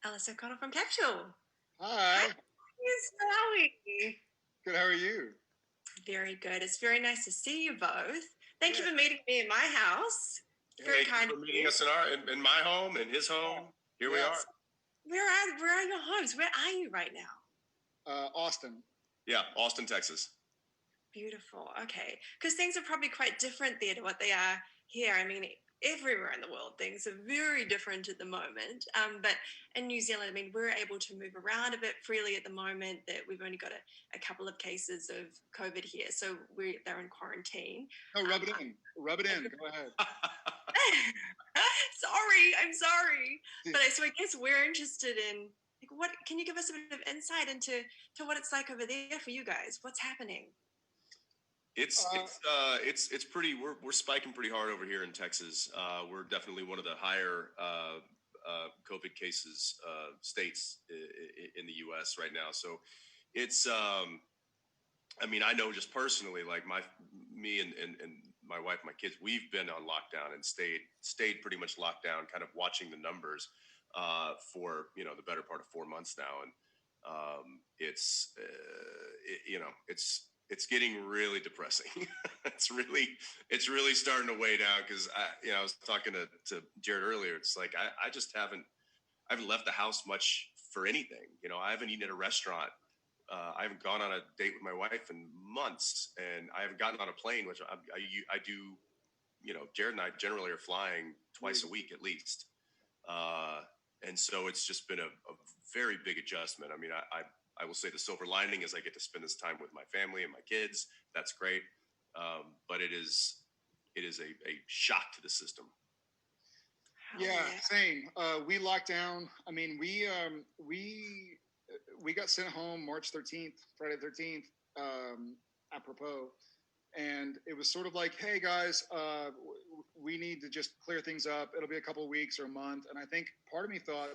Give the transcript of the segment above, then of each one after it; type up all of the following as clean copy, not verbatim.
Alice O'Connell from Capital. Hi. Yes, how are we? Good. How are you? Very good. It's very nice to see you both. Thank you for meeting me in my house. Very kind for meeting us in my home, in his home. Here we are. Where are your homes? Where are you right now? Austin. Yeah, Austin, Texas. Beautiful. Okay. Because things are probably quite different there to what they are here. I mean, everywhere in the world, things are very different at the moment. But in New Zealand, I mean, we're able to move around a bit freely at the moment. That we've only got a couple of cases of COVID here, so they're in quarantine. No, rub it in. Rub it in. Go ahead. I'm sorry. But so I guess we're interested in what can you give us a bit of insight into what it's like over there for you guys? What's happening? It's pretty. We're spiking pretty hard over here in Texas. We're definitely one of the higher COVID cases states in the U.S. right now. So it's. I mean, I know just personally, like me and my wife, my kids, we've been on lockdown and stayed pretty much locked down, kind of watching the numbers for the better part of 4 months now, and it's getting really depressing. it's really starting to weigh down because I was talking to Jared earlier. It's like I just haven't left the house much for anything. I haven't eaten at a restaurant. I haven't gone on a date with my wife in months, and I haven't gotten on a plane, which I do. Jared and I generally are flying twice a week at least. And so it's just been a very big adjustment. I mean, I will say the silver lining is I get to spend this time with my family and my kids. That's great. But it is a shock to the system. Yeah, same. We locked down. I mean, we got sent home March 13th, Friday 13th, apropos. And it was sort of like, hey guys, we need to just clear things up. It'll be a couple of weeks or a month. And I think part of me thought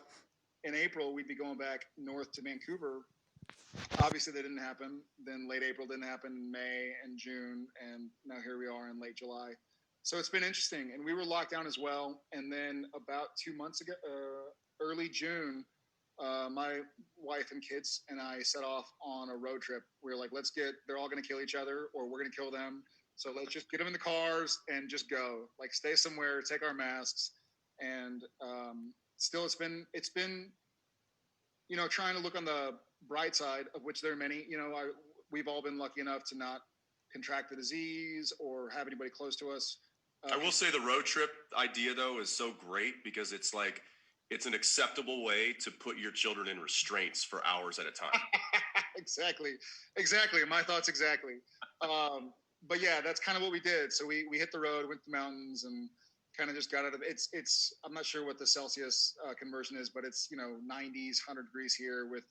in April, we'd be going back north to Vancouver. Obviously that didn't happen. Then late April didn't happen, May and June. And now here we are in late July. So it's been interesting. And we were locked down as well. And then about 2 months ago, early June, my wife and kids and I set off on a road trip. We were like, they're all going to kill each other or we're going to kill them. So let's just get them in the cars and just go, like stay somewhere, take our masks. And still it's been, trying to look on the bright side, of which there are many. We've all been lucky enough to not contract the disease or have anybody close to us. I will say the road trip idea though is so great because it's like, it's an acceptable way to put your children in restraints for hours at a time. Exactly. My thoughts exactly. But yeah, that's kind of what we did. So we hit the road, went to the mountains, and kind of just got out of it. It's I'm not sure what the Celsius conversion is, but it's 90s, 100 degrees here with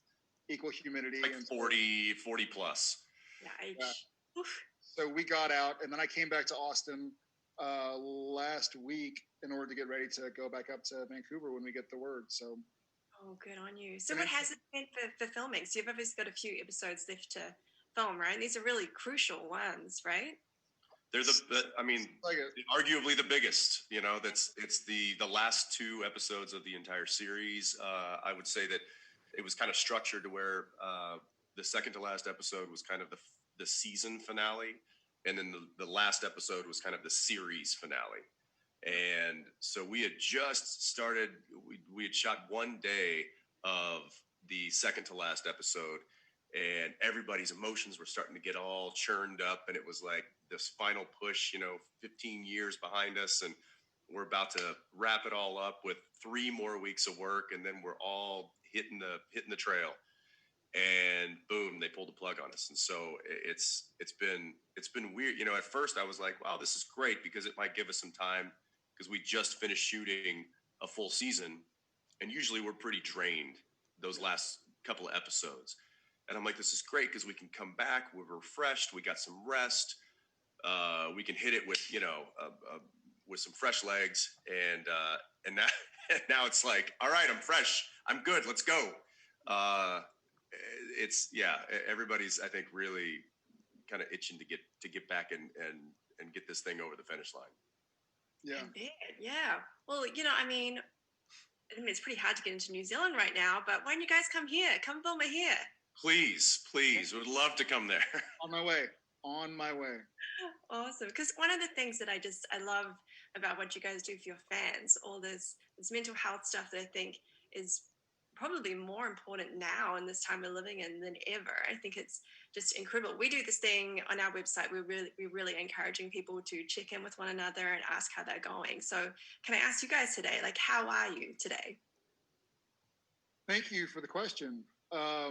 equal humidity. Like 40 plus. Yeah. So we got out, and then I came back to Austin last week in order to get ready to go back up to Vancouver when we get the word. So, good on you. So what has it been for filming? So you've obviously got a few episodes left to film, right? And these are really crucial ones, right? They're arguably the biggest. It's the last 2 episodes of the entire series. I would say that it was kind of structured to where the second to last episode was kind of the season finale. And then the last episode was kind of the series finale. And so we had just started, we had shot 1 day of the second to last episode, and everybody's emotions were starting to get all churned up. And it was like this final push, 15 years behind us. And we're about to wrap it all up with 3 more weeks of work. And then we're all hitting the trail. And boom, they pulled the plug on us. And so it's been weird. At first I was like, wow, this is great because it might give us some time because we just finished shooting a full season. And usually we're pretty drained those last couple of episodes. And I'm like, this is great because we can come back. We're refreshed. We got some rest. We can hit it with, with some fresh legs. And now it's like, all right, I'm fresh. I'm good. Let's go. Everybody's, I think, really kind of itching to get back and get this thing over the finish line. Yeah. Yeah. Well, I mean, I mean, it's pretty hard to get into New Zealand right now, but why don't you guys come here? Come film it here. Please, would love to come there. On my way. Awesome. Because one of the things that I love about what you guys do for your fans, all this mental health stuff that I think is probably more important now in this time we're living in than ever. I think it's just incredible. We do this thing on our website. We're really encouraging people to check in with one another and ask how they're going. So can I ask you guys today, like, how are you today? Thank you for the question. I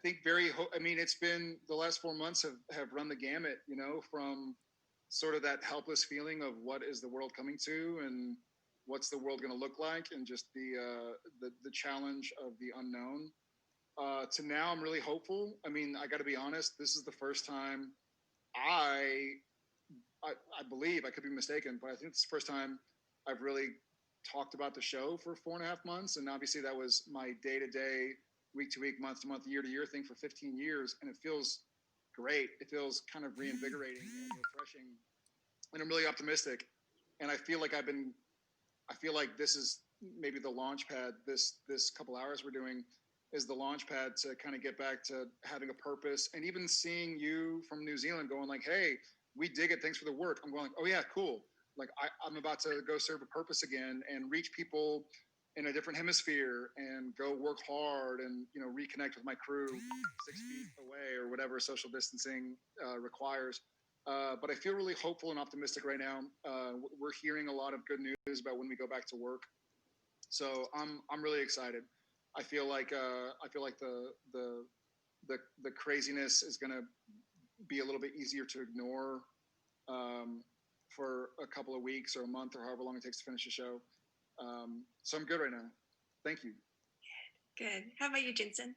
think it's been the last 4 months have run the gamut, from sort of that helpless feeling of what is the world coming to and what's the world going to look like, and just the challenge of the unknown, to now I'm really hopeful. I mean, I got to be honest, this is the first time I believe, I could be mistaken, but I think it's the first time I've really talked about the show for 4.5 months. And obviously that was my day-to-day, week-to-week, month-to-month, year-to-year thing for 15 years. And it feels great. It feels kind of reinvigorating and refreshing. And I'm really optimistic. And I feel like this is maybe the launch pad. This couple hours we're doing is the launch pad to kind of get back to having a purpose. And even seeing you from New Zealand going like, hey, we dig it. Thanks for the work. I'm going like, oh yeah, cool. Like I'm about to go serve a purpose again and reach people in a different hemisphere and go work hard and, reconnect with my crew 6 feet away or whatever social distancing requires. But I feel really hopeful and optimistic right now. We're hearing a lot of good news about when we go back to work. So I'm really excited. I feel like the craziness is going to be a little bit easier to ignore for a couple of weeks or a month or however long it takes to finish the show. So I'm good right now. Thank you. Good. How about you, Jensen?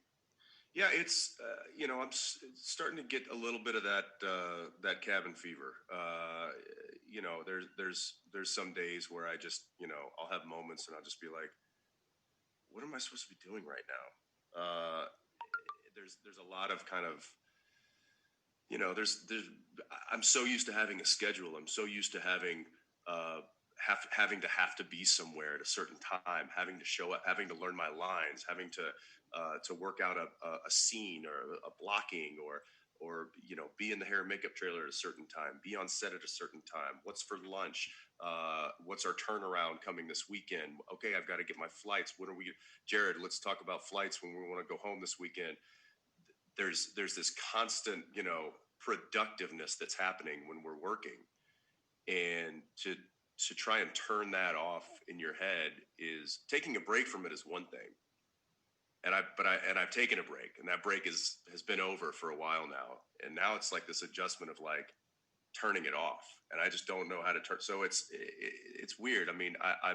Yeah, it's I'm starting to get a little bit of that cabin fever. There's some days where I just I'll have moments and I'll just be like, what am I supposed to be doing right now? There's a lot of kind of I'm so used to having a schedule. I'm so used to having having to be somewhere at a certain time, having to show up, having to learn my lines, having to work out a scene or a blocking or be in the hair and makeup trailer at a certain time, be on set at a certain time. What's for lunch? What's our turnaround coming this weekend? Okay, I've got to get my flights. Jared, let's talk about flights when we want to go home this weekend. There's this constant, productiveness that's happening when we're working, and to try and turn that off in your head is taking a break from it is one thing. And I've taken a break, and that break has been over for a while now. And now it's like this adjustment of like turning it off, and I just don't know how to turn. So it's weird. I mean, I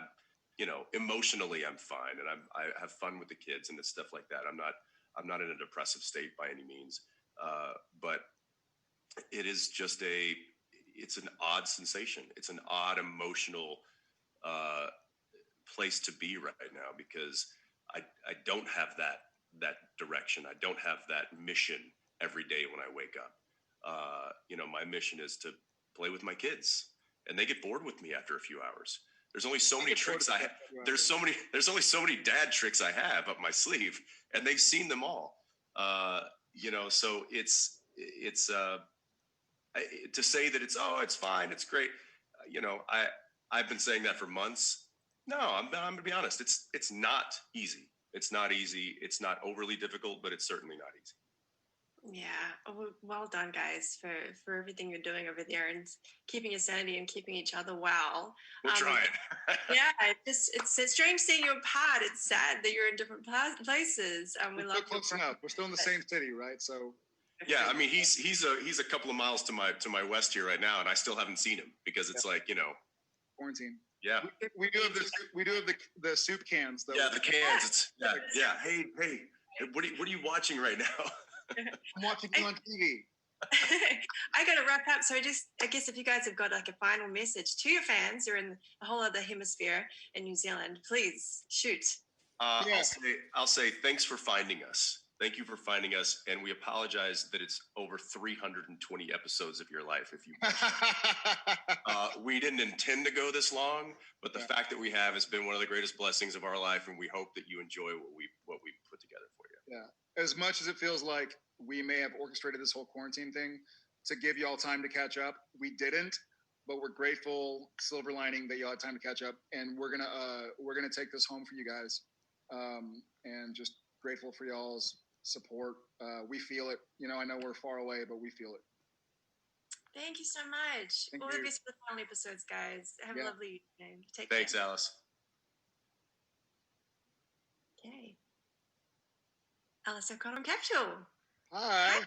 emotionally I'm fine, and I have fun with the kids and stuff like that. I'm not in a depressive state by any means, but it is just it's an odd sensation. It's an odd emotional place to be right now, because I don't have that direction. I don't have that mission every day when I wake up. My mission is to play with my kids, and they get bored with me after a few hours. There's only so many tricks I have. There's only so many dad tricks I have up my sleeve, and they've seen them all. So it's to say that it's fine, it's great. I've been saying that for months. No, I'm going to be honest. It's not easy. It's not easy. It's not overly difficult, but it's certainly not easy. Yeah. Well done, guys, for everything you're doing over there and keeping your sanity and keeping each other well. We're trying. Yeah, it's strange seeing you apart. It's sad that you're in different places. We're still close enough. We're still in the same city, right? So. Yeah, I mean, he's a couple of miles to my west here right now, and I still haven't seen him because it's quarantine. Yeah, we do have the soup cans though. Yeah, the cans. Yeah. Hey, what are you watching right now? I'm watching you on TV. I got to wrap up. So I guess if you guys have got like a final message to your fans who are in a whole other hemisphere in New Zealand, please shoot. I'll say thanks for finding us. Thank you for finding us, and we apologize that it's over 320 episodes of your life. If you, we didn't intend to go this long, but the fact that we have has been one of the greatest blessings of our life, and we hope that you enjoy what we put together for you. Yeah, as much as it feels like we may have orchestrated this whole quarantine thing to give y'all time to catch up, we didn't. But we're grateful, silver lining, that y'all had time to catch up, and we're gonna take this home for you guys, and just grateful for y'all's support. We feel it. You know, I know we're far away, but we feel it. Thank you so much. All the best for the final episodes, guys. Have a lovely evening. Take care. Thanks, Alice. Okay. Alice O'Connell Capsule. Hi.